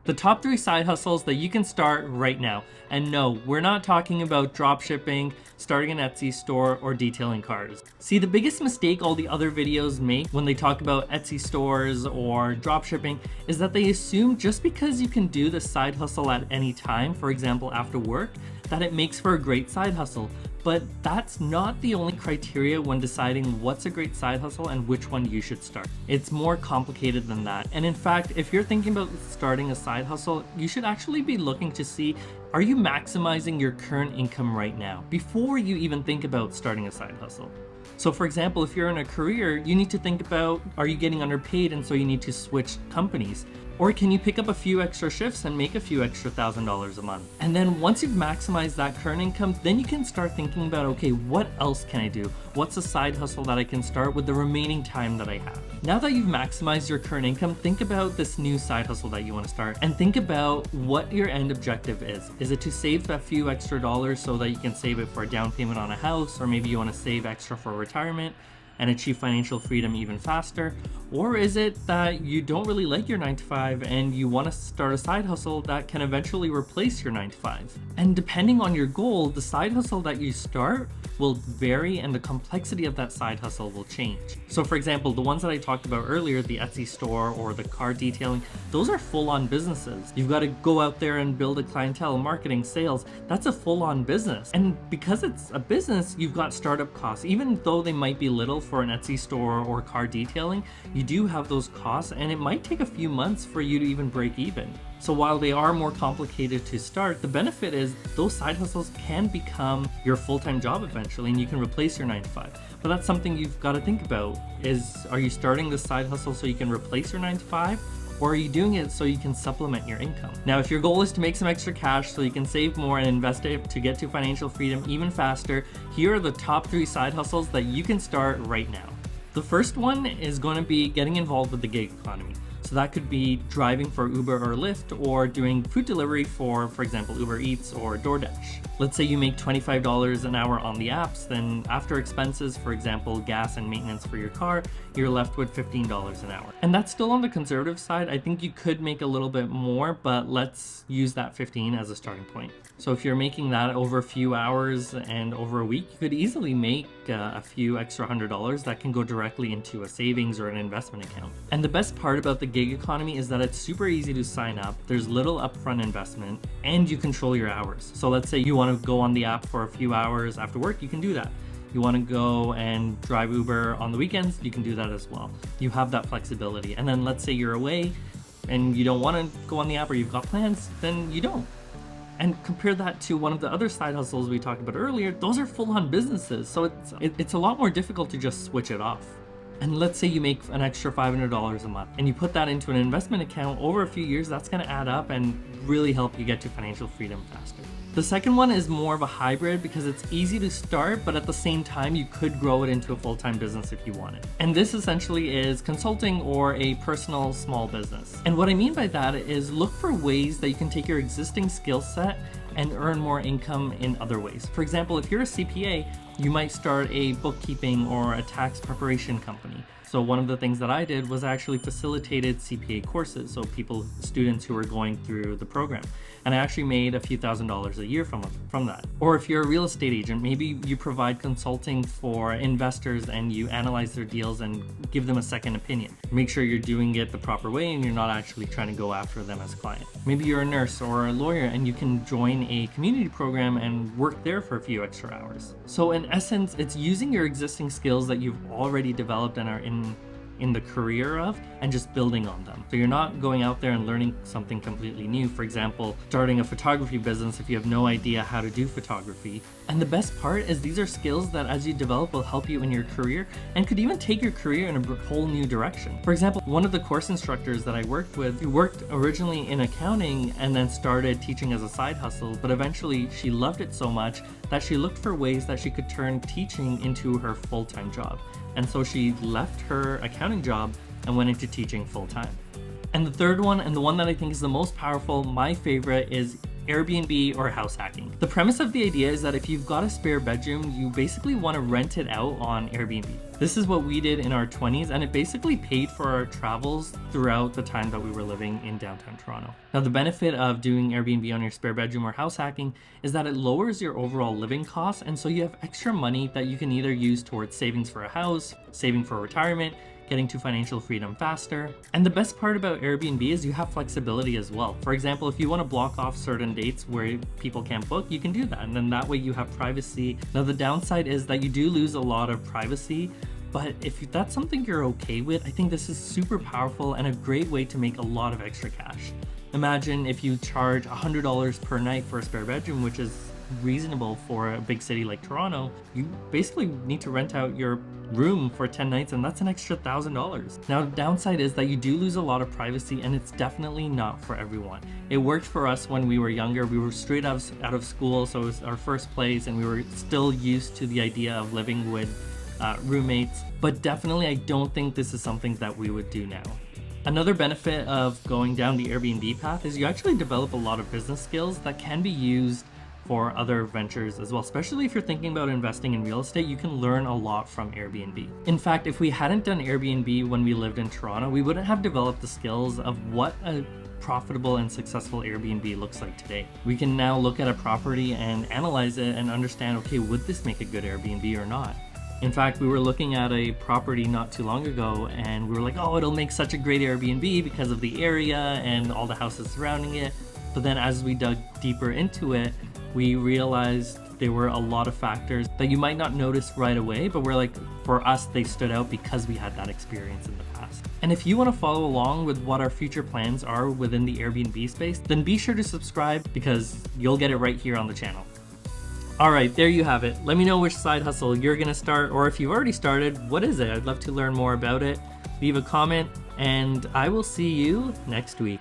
The top 3 side hustles that you can start right now. And no, we're not talking about drop shipping, starting an Etsy store, or detailing cars. See, the biggest mistake all the other videos make when they talk about Etsy stores or drop shipping is that they assume just because you can do the side hustle at any time, for example after work, that it makes for a great side hustle. But that's not the only criteria when deciding what's a great side hustle and which one you should start. It's more complicated than that. And in fact, if you're thinking about starting a side hustle, you should actually be looking to see, are you maximizing your current income right now before you even think about starting a side hustle? So for example, if you're in a career, you need to think about, are you getting underpaid and so you need to switch companies? Or can you pick up a few extra shifts and make a few extra $1,000 a month? And then once you've maximized that current income, then you can start thinking about, okay, what else can I do? What's a side hustle that I can start with the remaining time that I have? Now that you've maximized your current income, think about this new side hustle that you want to start and think about what your end objective is. Is it to save a few extra dollars so that you can save it for a down payment on a house, or maybe you want to save extra for retirement and achieve financial freedom even faster? Or is it that you don't really like your 9-to-5 and you want to start a side hustle that can eventually replace your 9-to-5? And depending on your goal, the side hustle that you start will vary and the complexity of that side hustle will change. So for example, the ones that I talked about earlier, the Etsy store or the car detailing, those are full-on businesses. You've got to go out there and build a clientele, marketing, sales. That's a full-on business. And because it's a business, you've got startup costs. Even though they might be little for an Etsy store or car detailing, you do have those costs, and it might take a few months for you to even break even. So while they are more complicated to start, the benefit is those side hustles can become your full-time job eventually, and you can replace your 9-to-5. But that's something you've got to think about is, are you starting this side hustle so you can replace your 9-to-5? Or are you doing it so you can supplement your income? Now, if your goal is to make some extra cash so you can save more and invest it to get to financial freedom even faster, here are the top 3 side hustles that you can start right now. The first one is going to be getting involved with the gig economy. So that could be driving for Uber or Lyft, or doing food delivery for example, Uber Eats or DoorDash. Let's say you make $25 an hour on the apps, then after expenses, for example, gas and maintenance for your car, you're left with $15 an hour. And that's still on the conservative side. I think you could make a little bit more, but let's use that 15 as a starting point. So if you're making that over a few hours and over a week, you could easily make a few extra $100 that can go directly into a savings or an investment account. And the best part about the gig economy is that it's super easy to sign up. There's little upfront investment and you control your hours. So let's say you want to go on the app for a few hours after work, you can do that. You want to go and drive Uber on the weekends, you can do that as well. You have that flexibility. And then let's say you're away and you don't want to go on the app, or you've got plans, then you don't. And compare that to one of the other side hustles we talked about earlier. Those are full-on businesses, so it's a lot more difficult to just switch it off. And let's say you make an extra $500 a month and you put that into an investment account over a few years, that's going to add up and really help you get to financial freedom faster. The second one is more of a hybrid because it's easy to start, but at the same time, you could grow it into a full-time business if you wanted. And this essentially is consulting or a personal small business. And what I mean by that is look for ways that you can take your existing skill set and earn more income in other ways. For example, if you're a CPA, you might start a bookkeeping or a tax preparation company. So one of the things that I did was I actually facilitated CPA courses, so students who were going through the program. And I actually made a few $1,000s a year from that. Or if you're a real estate agent, maybe you provide consulting for investors and you analyze their deals and give them a second opinion. Make sure you're doing it the proper way and you're not actually trying to go after them as a client. Maybe you're a nurse or a lawyer and you can join a community program and work there for a few extra hours. So in essence, it's using your existing skills that you've already developed and are in the career of, and just building on them. So you're not going out there and learning something completely new. For example, starting a photography business if you have no idea how to do photography. And the best part is these are skills that as you develop will help you in your career and could even take your career in a whole new direction. For example, one of the course instructors that I worked with, who worked originally in accounting and then started teaching as a side hustle, but eventually she loved it so much that she looked for ways that she could turn teaching into her full-time job. And so she left her accounting job and went into teaching full-time. And the third one, and the one that I think is the most powerful, my favorite, is Airbnb or house hacking. The premise of the idea is that if you've got a spare bedroom, you basically want to rent it out on Airbnb. This is what we did in our 20s, and it basically paid for our travels throughout the time that we were living in downtown Toronto. Now, the benefit of doing Airbnb on your spare bedroom or house hacking is that it lowers your overall living costs, and so you have extra money that you can either use towards savings for a house, saving for retirement, getting to financial freedom faster. And the best part about Airbnb is you have flexibility as well. For example, if you want to block off certain dates where people can't book, you can do that. And then that way you have privacy. Now, the downside is that you do lose a lot of privacy, but if that's something you're okay with, I think this is super powerful and a great way to make a lot of extra cash. Imagine if you charge $100 per night for a spare bedroom, which is reasonable for a big city like Toronto. You basically need to rent out your room for 10 nights, and that's an extra $1,000. Now, the downside is that you do lose a lot of privacy, and it's definitely not for everyone. It worked for us when we were younger. We were straight out of school, so it was our first place, and we were still used to the idea of living with roommates. But definitely, I don't think this is something that we would do now. Another benefit of going down the Airbnb path is you actually develop a lot of business skills that can be used for other ventures as well. Especially if you're thinking about investing in real estate, you can learn a lot from Airbnb. In fact, if we hadn't done Airbnb when we lived in Toronto, we wouldn't have developed the skills of what a profitable and successful Airbnb looks like today. We can now look at a property and analyze it and understand, okay, would this make a good Airbnb or not? In fact, we were looking at a property not too long ago, and we were like, oh, it'll make such a great Airbnb because of the area and all the houses surrounding it. But then as we dug deeper into it, we realized there were a lot of factors that you might not notice right away, but we're like, for us, they stood out because we had that experience in the past. And if you want to follow along with what our future plans are within the Airbnb space, then be sure to subscribe because you'll get it right here on the channel. All right, there you have it. Let me know which side hustle you're gonna start, or if you've already started, what is it? I'd love to learn more about it. Leave a comment, and I will see you next week.